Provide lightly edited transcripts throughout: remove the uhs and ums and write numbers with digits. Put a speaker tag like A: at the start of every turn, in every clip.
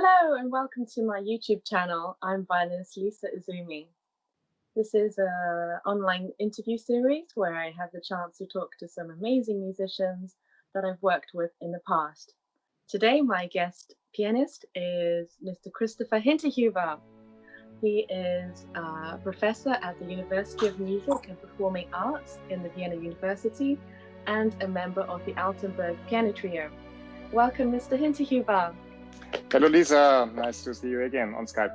A: Hello and welcome to my YouTube channel. I'm violinist Lisa Izumi. This is an online interview series where I have the chance to talk to some amazing musicians that I've worked with in the past. Today my guest pianist is Mr. Christopher Hinterhuber. He is a professor at the University of Music and Performing Arts in the Vienna University and a member of the Altenberg Piano Trio. Welcome, Mr. Hinterhuber.
B: Hello, Lisa. Nice to see you again on Skype.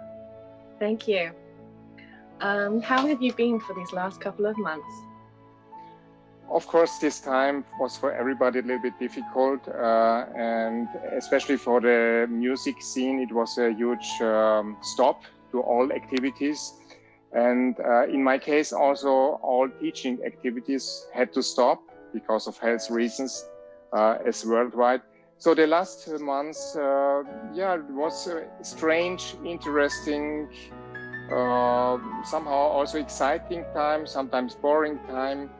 A: Thank you. How have you been for these last couple of months?
B: Of course, this time was for everybody a little bit difficult, and especially for the music scene, it was a huge stop to all activities. And in my case, also all teaching activities had to stop because of health reasons, as worldwide. So the last months, it was a strange, interesting, somehow also exciting time, sometimes boring time.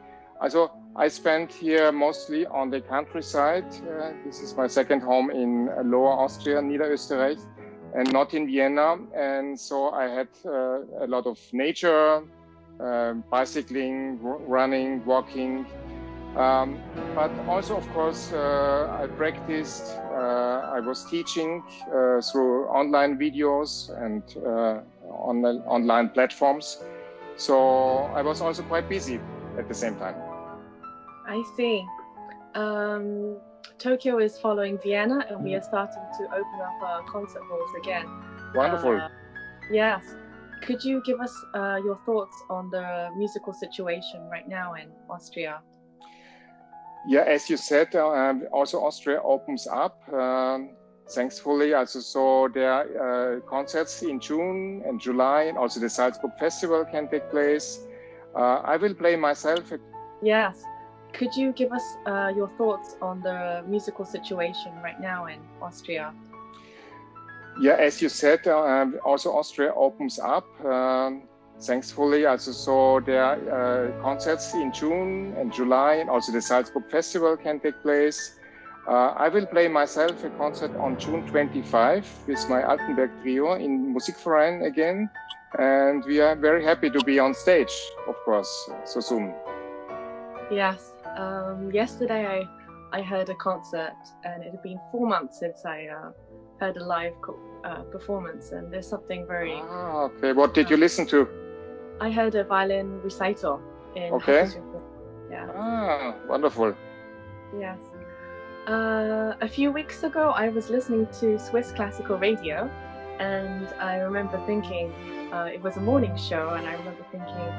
B: Also, I spent here mostly on the countryside. This is my second home in Lower Austria, Niederösterreich, and not in Vienna. And so I had a lot of nature, bicycling, running, walking. But also, of course, I practiced, I was teaching through online videos and on online platforms. So I was also quite busy at the same time.
A: I see. Tokyo is following Vienna and we are starting to open up our concert halls again.
B: Wonderful.
A: Yes. Could you give us your thoughts on the musical situation right now in Austria?
B: Yeah, as you said, also Austria opens up, thankfully. Also, so there are concerts in June and July, and also the Salzburg Festival can take place. I will play myself.
A: Yes. Could you give us your thoughts on the musical situation right now in Austria?
B: Yeah, as you said, also Austria opens up. Thankfully, also, so there are concerts in June and July, and also the Salzburg Festival can take place. I will play myself a concert on June 25 with my Altenberg trio in Musikverein again, and we are very happy to be on stage, of course, so soon.
A: Yes. Yesterday I heard a concert, and it had been 4 months since I heard a live performance, and there's something very...
B: okay. What did you listen to?
A: I heard a violin recital in...
B: Okay.
A: Yeah.
B: Wonderful.
A: Yes. A few weeks ago, I was listening to Swiss classical radio, and I remember thinking, it was a morning show, and I remember thinking,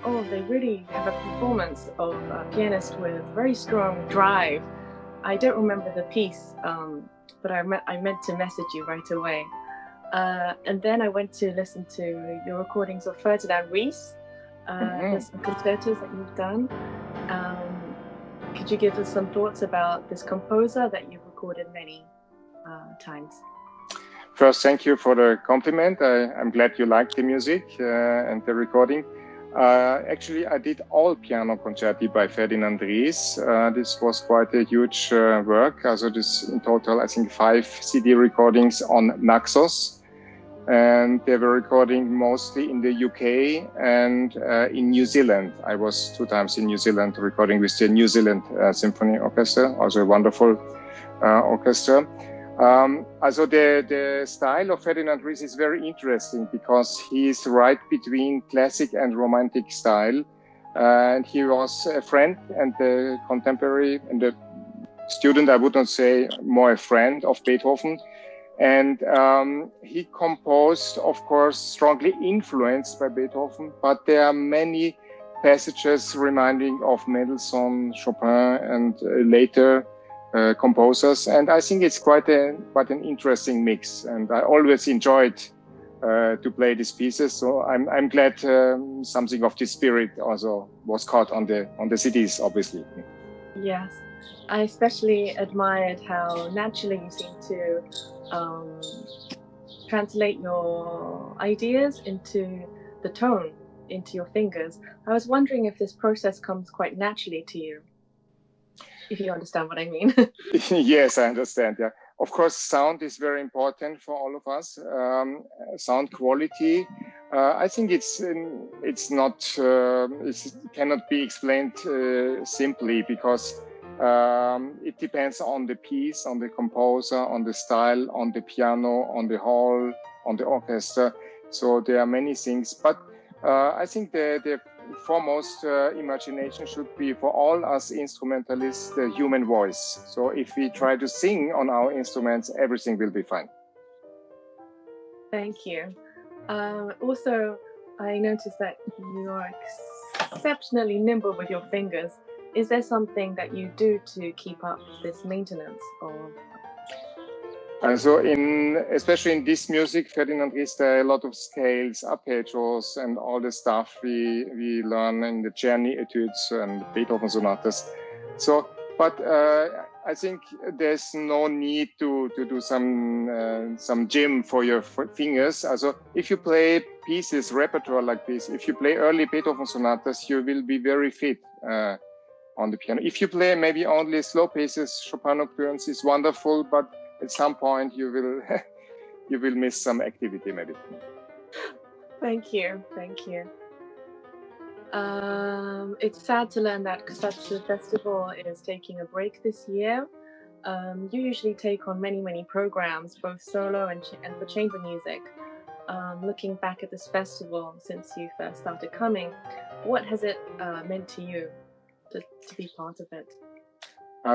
A: oh, they really have a performance of a pianist with very strong drive. I don't remember the piece, but I meant to message you right away. And then I went to listen to your recordings of F.Ries, some concertos that you've done. Could you give us some thoughts about this composer that you've recorded many times?
B: First, thank you for the compliment. I'm glad you liked the music and the recording. Actually, I did all piano concerti by F.Ries. This was quite a huge work. Also, this in total, I think 5 CD recordings on Naxos. And they were recording mostly in the UK and in New Zealand. I was 2 times in New Zealand recording with the New Zealand Symphony Orchestra, also a wonderful orchestra. Also the style of F.Ries is very interesting because he is right between classic and romantic style. And he was a friend and a contemporary and a student, I would not say more a friend of Beethoven. And he composed, of course, strongly influenced by Beethoven, but there are many passages reminding of Mendelssohn, Chopin, and later composers. And I think it's quite an interesting mix. And I always enjoyed to play these pieces. So I'm glad something of this spirit also was caught on the CDs, obviously.
A: Yes. I especially admired how naturally you seem to translate your ideas into the tone, into your fingers. I was wondering if this process comes quite naturally to you, if you understand what I mean.
B: Yes, I understand. Yeah. of course, sound is very important for all of us. Sound quality. I think it's not it cannot be explained simply because it depends on the piece, on the composer, on the style, on the piano, on the hall, on the orchestra. So there are many things, but I think the foremost imagination should be for all us instrumentalists the human voice. So if we try to sing on our instruments, everything will be fine.
A: Thank you. Also, I noticed that you are exceptionally nimble with your fingers. Is there something that you do to keep up this maintenance?
B: So especially in this music, Ferdinand Ries, there are a lot of scales, arpeggios, and all the stuff we learn in the Czerny etudes and Beethoven sonatas. So, but I think there's no need to do some gym for your fingers. Also, if you play pieces, repertoire like this, if you play early Beethoven sonatas, you will be very fit on the piano. If you play maybe only slow pieces, Chopin nocturnes is wonderful, but at some point you will miss some activity maybe.
A: Thank you. It's sad to learn that Kusatsu Festival is taking a break this year. You usually take on many programs, both solo and for chamber music. Looking back at this festival since you first started coming, what has it meant to you to be part of it?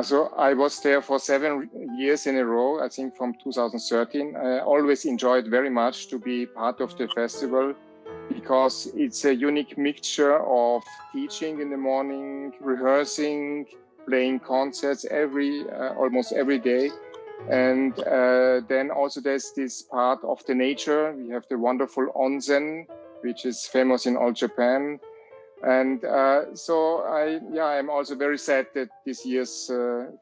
B: So I was there for 7 years in a row, I think from 2013. I always enjoyed very much to be part of the festival because it's a unique mixture of teaching in the morning, rehearsing, playing concerts almost every day. And then also there's this part of the nature. We have the wonderful onsen, which is famous in all Japan. And so I'm also very sad that this year's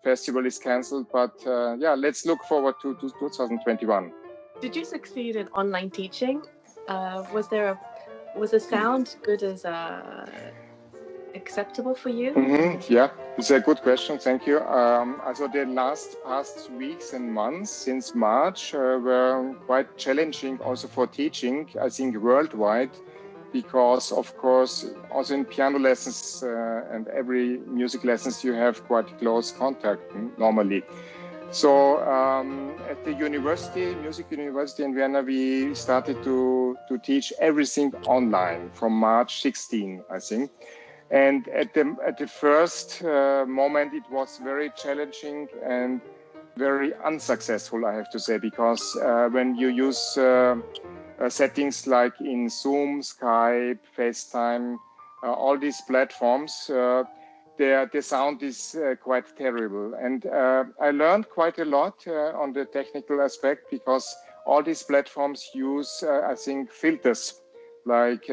B: festival is cancelled. But let's look forward to 2021.
A: Did you succeed in online teaching? Was the sound good as acceptable for you?
B: Mm-hmm. Yeah, it's a good question. Thank you. Also the past weeks and months since March were quite challenging also for teaching, I think worldwide. Because, of course, also in piano lessons and every music lessons, you have quite close contact normally. So at the music university in Vienna, we started to teach everything online from March 16, I think. And at the first moment, it was very challenging and very unsuccessful, I have to say, because when you use settings like in Zoom, Skype, FaceTime, all these platforms, the sound is quite terrible. And I learned quite a lot on the technical aspect because all these platforms use, I think, filters like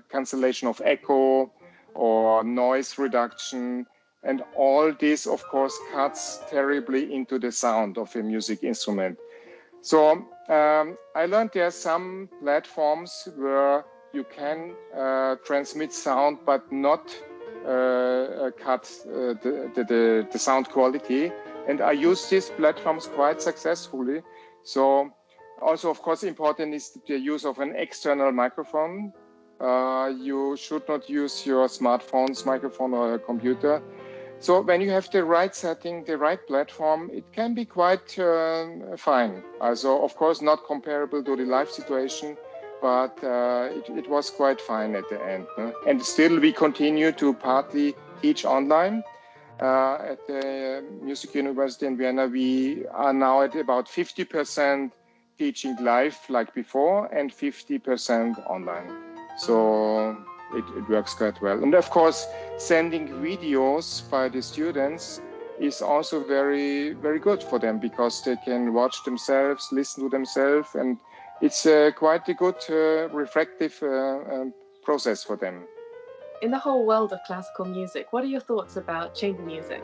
B: cancellation of echo or noise reduction. And all this, of course, cuts terribly into the sound of a music instrument. So I learned there are some platforms where you can transmit sound but not cut the sound quality. And I use these platforms quite successfully. So also, of course, important is the use of an external microphone. You should not use your smartphone's microphone or a computer. So when you have the right setting, the right platform, it can be quite fine. Also, of course, not comparable to the live situation, but it was quite fine at the end. And still, we continue to partly teach online. At the Music University in Vienna, we are now at about 50% teaching live like before and 50% online. So it works quite well. And of course, sending videos by the students is also very, very good for them because they can watch themselves, listen to themselves, and it's quite a good reflective process for them.
A: In the whole world of classical music, what are your thoughts about chamber music?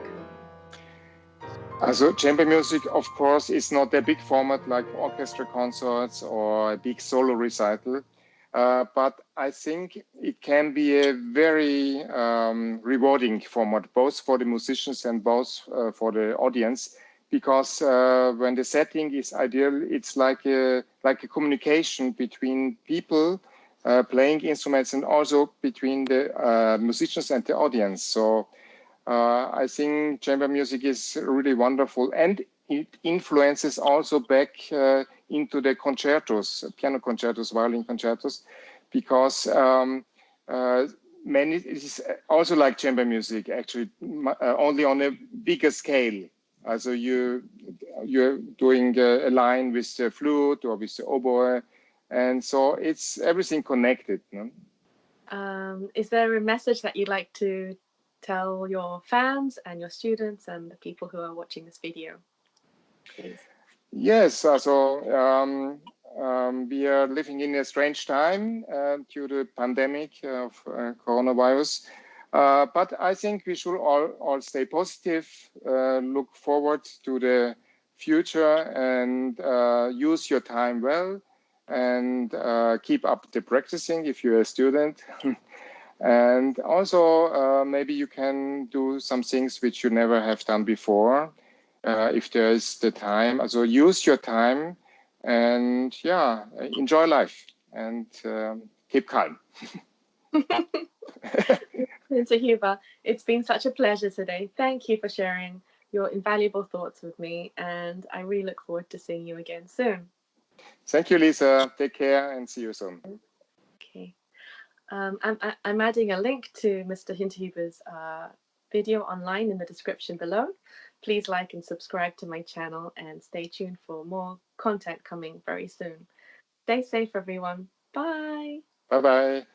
B: Also, chamber music, of course, is not a big format like orchestra concerts or a big solo recital. But I think it can be a very rewarding format, both for the musicians and both for the audience, because when the setting is ideal, it's like a communication between people playing instruments and also between the musicians and the audience. So I think chamber music is really wonderful, and it influences also back into the concertos, piano concertos, violin concertos, because it is also like chamber music, actually, only on a bigger scale. So you're doing a line with the flute or with the oboe, and so it's everything connected. No?
A: Is there a message that you'd like to tell your fans and your students and the people who are watching this video, please?
B: Yes, so we are living in a strange time due to the pandemic of coronavirus. But I think we should all stay positive, look forward to the future, and use your time well, and keep up the practicing if you're a student. And also, maybe you can do some things which you never have done before, if there is the time. So use your time, and enjoy life, and keep calm.
A: Mr. Huber, it's been such a pleasure today. Thank you for sharing your invaluable thoughts with me, and I really look forward to seeing you again soon.
B: Thank you, Lisa. Take care and see you soon.
A: Okay. I'm adding a link to Mr. Hinterhuber's video online in the description below. Please like and subscribe to my channel, and stay tuned for more content coming very soon. Stay safe, everyone. Bye.
B: Bye-bye.